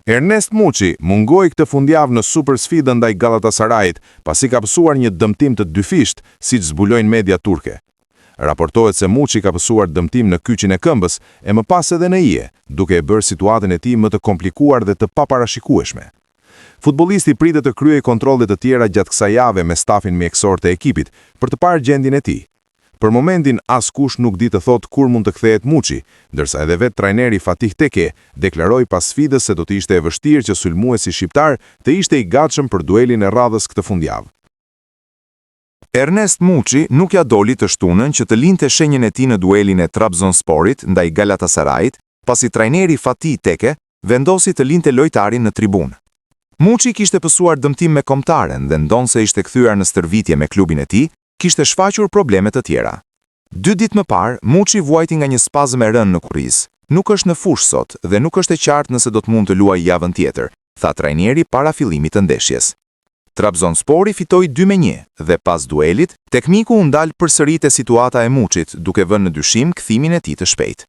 Ernest Muçi mungoi këtë fundjavë në super sfidën ndaj Galatasarayit, pasi ka pësuar një dëmtim të dyfisht, siç zbulojnë media turke. Raportohet se Muçi ka pësuar dëmtim në kyçin e këmbës e më pas edhe në hije, duke e bërë situatën e tij më të komplikuar dhe të paparashikueshme. Futbollisti pritet të kryejë kontrolle të tjera gjatë kësaj jave me stafin mjekësor të ekipit për të parë gjendjen e tij. Për momentin askush nuk di të thotë kur mund të kthehet Muçi, ndërsa edhe vetë trajneri Fatih Teke deklaroi pas sfidës se do të ishte e vështirë që sulmuesi shqiptar të ishte i gatshëm për duelin e radhës këtë fundjavë. Ernest Muçi nuk ja doli të shtunën që të linte shenjën e tij në duelin e Trabzonsporit ndaj Galatasarayit, pasi trajneri Fatih Teke vendosi të linte lojtarin në tribunë. Muçi kishte pësuar dëmtim me kombëtaren dhe ndonse ishte kthyer në stërvitje me klubin e tij, kishte shfaqur probleme të tjera. 2 ditë më parë, Muçi vuajti nga një spazëm e rënë në kurrizë. Nuk është në fushë sot dhe nuk është e qartë nëse do të mund të luajë javën tjetër, tha trajneri para fillimit të ndeshjes. Trabzonspori fitoi 2-1 dhe pas duelit, tekniku u ndal përsëri te situata e Muçit, duke vënë në dyshim kthimin e tij të shpejtë.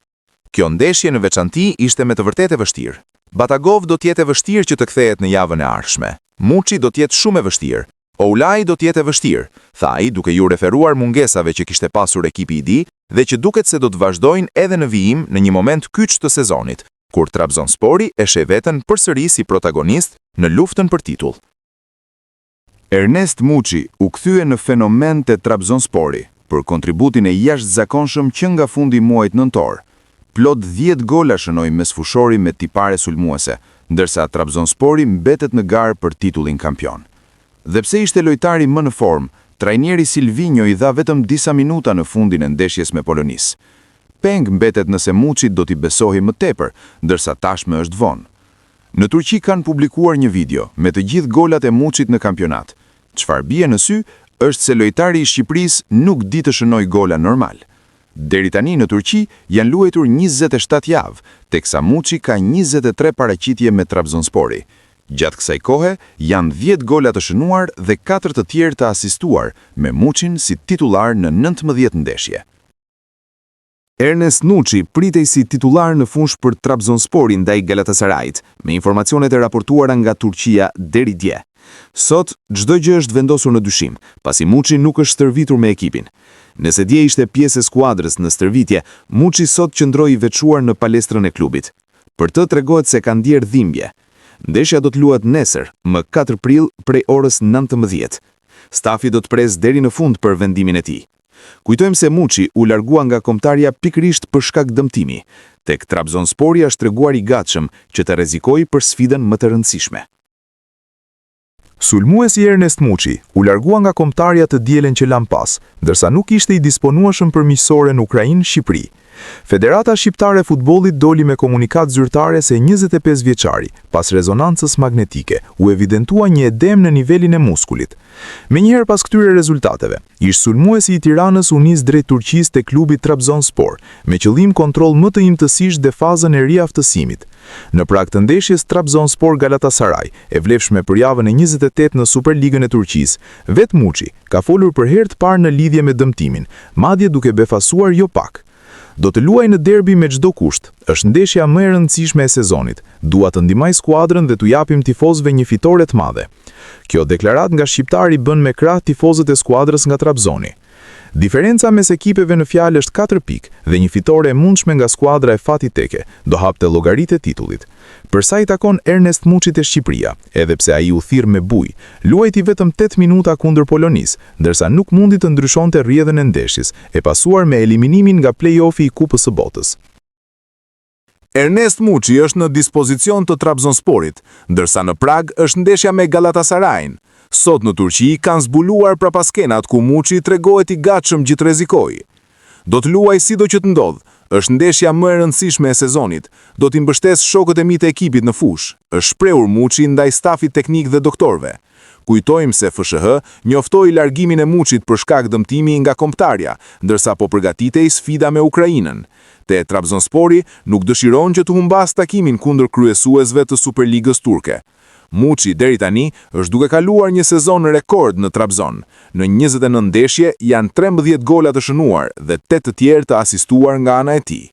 Kjo ndeshje në veçanti ishte me të vërtetë e vështirë. Batagov do të jetë e vështirë që të kthehet në javën e ardhshme. Muçi do të jetë shumë e vështirë. Oulaj do të jetë e vështirë, tha ai duke ju referuar mungesave që kishte pasur ekipi i tij dhe që duket se do të vazhdojnë edhe në vijim në një moment kyç të sezonit, kur Trabzonspori e sheh veten përsëri si protagonist në luftën për titull. Ernest Muçi u kthye në fenomen te Trabzonspori për kontributin e jashtëzakonshëm që nga fundi muajit nëntor. Plot 10 gola shënoi mesfushori me tipare sulmuese, ndërsa Trabzonspori mbetet në garë për titullin kampion. Dhe pse ishte lojtari më në formë, trajneri Silvinho i dha vetëm disa minuta në fundin e ndeshjes me Polonis. Peng mbetet nëse Muçi do t'i besohi më tepër, ndërsa tashmë është vonë. Në Turqi kanë publikuar një video me të gjithë golat e Muçit në kampionat. Çfarë bie në sy është se lojtari i Shqipërisë nuk di të shënojë gola normal. Deri tani në Turqi janë luajtur 27 javë, teksa Muçi ka 23 paraqitje me Trabzonspori. Gjatë kësaj kohe, janë 10 gola të shënuar dhe 4 të tjerë të asistuar, me Muçin si titular në 19 ndeshje. Ernest Muçi pritej si titular në fushë për Trabzonsporin ndaj Galatasarayit, me informacionet e raportuara nga Turqia deri dje. Sot, çdo gjë është vendosur në dyshim, pasi Muçi nuk është stërvitur me ekipin. Nëse dje ishte pjesë e skuadrës në stërvitje, Muçi sot qëndroi i veçuar në palestrën e klubit. Për të tregohet se ka ndier dhimbje. Ndeshja do të luhet nesër, më 4 prill, prej orës 19. Stafi do të pres deri në fund për vendimin e tij. Kujtojmë se Muçi u largua nga kombëtarja pikërisht për shkak dëmtimi. Tek Trabzonspori është treguar i gatshëm që të rrezikojë për sfidën më të rëndësishme. Sulmuesi Ernest Muçi u largua nga kombëtarja të dielën që lan pas, ndërsa nuk ishte i disponueshëm për miqësore në Ukrainë-Shqipëri. Federata Shqiptare e Futbollit doli me komunikat zyrtare se 25 vjeçari, pas rezonancës magnetike, u evidentua një edem në nivelin e muskulit. Menjëherë pas këtyre rezultateve, ish sulmuesi i Tiranës u nis drejt Turqisë te klubi Trabzonspor, me qëllim kontroll më të imtësisht dhe fazën e riaftësimit. Në prag të ndeshjes Trabzonspor Galatasaray, e vlefshme për javën e 28 në Superligën e Turqisë, vetë Muçi ka folur për herë të parë në lidhje me dëmtimin, madje duke befasuar jo pak. Do të luaj në derbi me çdo kusht. Është ndeshja më e rëndësishme e sezonit. Dua të ndihmoj skuadrën dhe t'u japim tifozëve një fitore të madhe. Kjo deklaratë nga shqiptari bën me krah tifozët e skuadrës nga Trabzoni. Diferenca mes ekipeve në fjalë është 4 pikë dhe një fitore e mundshme nga skuadra e Fatih Teke do hapte llogaritë e titullit. Për sa i takon Ernest Muçit e Shqipëria, edhe pse ai u thirr me bujë, luajti vetëm 8 minuta kundër Polonis, ndërsa nuk mundi të ndryshonte rrjedhën e ndeshjes, e pasuar me eliminimin nga play-offi i Kupës së Botës. Ernest Muçi është në dispozicion të Trabzonsporit, ndërsa në prag është ndeshja me Galatasarayin. Sot në Turqi kanë zbuluar prapaskenat ku Muçi tregohet i gatshëm gjithë rrezikojë. Do të luaj sido që të ndodh. Është ndeshja më e rëndësishme e sezonit. Do t'i mbështes shokët e mi të ekipit në fushë. Është shprehur Muçi ndaj stafit teknik dhe doktorëve. Kujtojmë se FSH njoftoi largimin e Muçit për shkak dëmtimi nga kombëtarja, ndërsa po përgatitej sfida me Ukrainën. Te Trabzonspori nuk dëshiron që të humbas takimin kundër kryesuesve të Superligës turke. Muçi deri tani është duke kaluar një sezon rekord në Trabzon. Në 29 ndeshje janë 13 gola të shënuar dhe 8 të tjerë të asistuar nga ana e tij.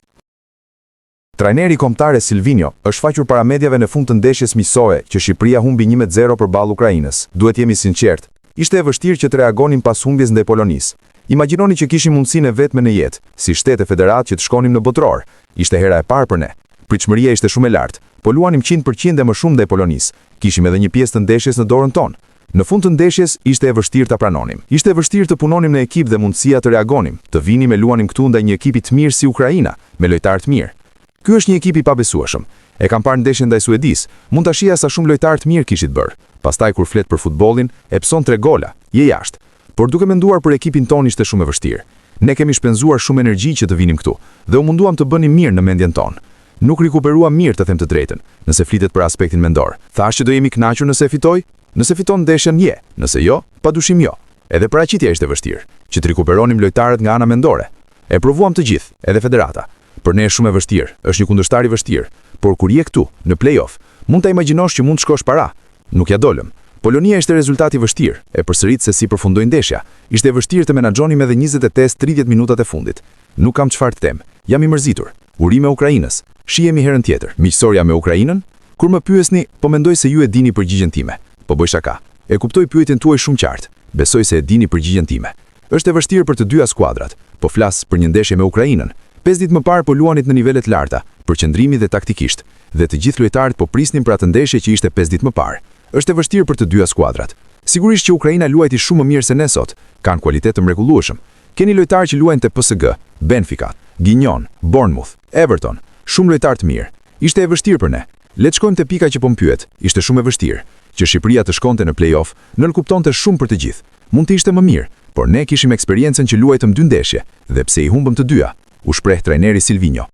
Trajneri kombëtar Silvinho është faqur para mediave në fund të ndeshjes miqësore që Shqipëria humbi 1-0 përballë Ukrainës. Duhet jemi sinqert, ishte e vështirë që të reagonim pas humbjes ndaj Polonisë. Imagjinoni që kishim mundësinë e vetme në jetë, si shtet e federat që të shkonim në botror. Ishte hera e parë për ne. Pritshmëria ishte shumë e lartë, po luanim 100% dhe më shumë ndaj Polonisë. Kishim edhe një pjesë të ndeshjes në dorën tonë. Në fund të ndeshjes ishte e vështirë ta pranonim. Ishte e vështirë të punonim në ekip dhe mundësia të reagonim, të vinim e luanim këtu ndaj një ekipi të mirë si Ukraina, me lojtarë të mirë. Ky është një ekip i pabesueshëm. E kam parë ndeshjen ndaj Suedis, mund ta shija sa shumë lojtarë të mirë kishit bërë. Pastaj kur flet për futbollin, e pson 3 gola, je jashtë. Por duke menduar për ekipin tonë ishte shumë e vështirë. Ne kemi shpenzuar shumë energji që të vinim këtu, dhe u munduam të bënim mirë në mendjen tonë. Nuk rikuperuam mirë të them të drejtën, nëse flitet për aspektin mendor. Thash që do jemi kënaqur nëse fitoj? Nëse fiton ndeshjen je, nëse jo, padyshim jo. Edhe paraqitja ishte vështirë, që të rikuperonim lojtarët nga ana mendore. E provuam të gjithë, edhe federata. Për ne është shumë e vështirë, është një kundërshtar i vështirë, por kur je këtu, në play-off, mund ta imagjinosh që mund të shkosh para. Nuk ja dolëm. Polonia ishte rezultati vështirë, e përsërit se si përfundoi ndeshja. Ishte e vështirë të menaxhonim edhe 28-30 minutat e fundit. Nuk kam çfarë të them. Jam i mërzitur. Urime Ukrainës. Shihemi herën tjetër. Miqësoria me Ukrainën? Kur më pyesni, po mendoj se ju e dini përgjigjen time. Po bëj shaka. E kuptoj pyetjen tuaj shumë qartë. Besoj se e dini përgjigjen time. Është e vështirë për të dyja skuadrat, po flas për një ndeshje me Ukrainën. 5 ditë më parë po luanit në nivele të larta, për qëndrimi dhe taktikisht, dhe të gjithë lojtarët po prisnin për atë ndeshje që ishte 5 ditë më parë. Është e vështirë për të dyja skuadrat. Sigurisht që Ukraina luajti shumë më mirë se ne sot, kanë kualitet të mrekullueshëm. Keni lojtarë që luajnë te PSG, Benfica, Guignon, Bournemouth, Everton, shumë lojtarë të mirë. Ishte e vështirë për ne. Le të shkojmë te pika që po mpyet. Ishte shumë e vështirë që Shqipëria të shkonte në play-off, nënkuptonte shumë për të gjithë. Mund të ishte më mirë, por ne kishim eksperiencën që luajtëm 2 ndeshje dhe pse i humbëm të dyja, u shpreh trajneri Silvinho.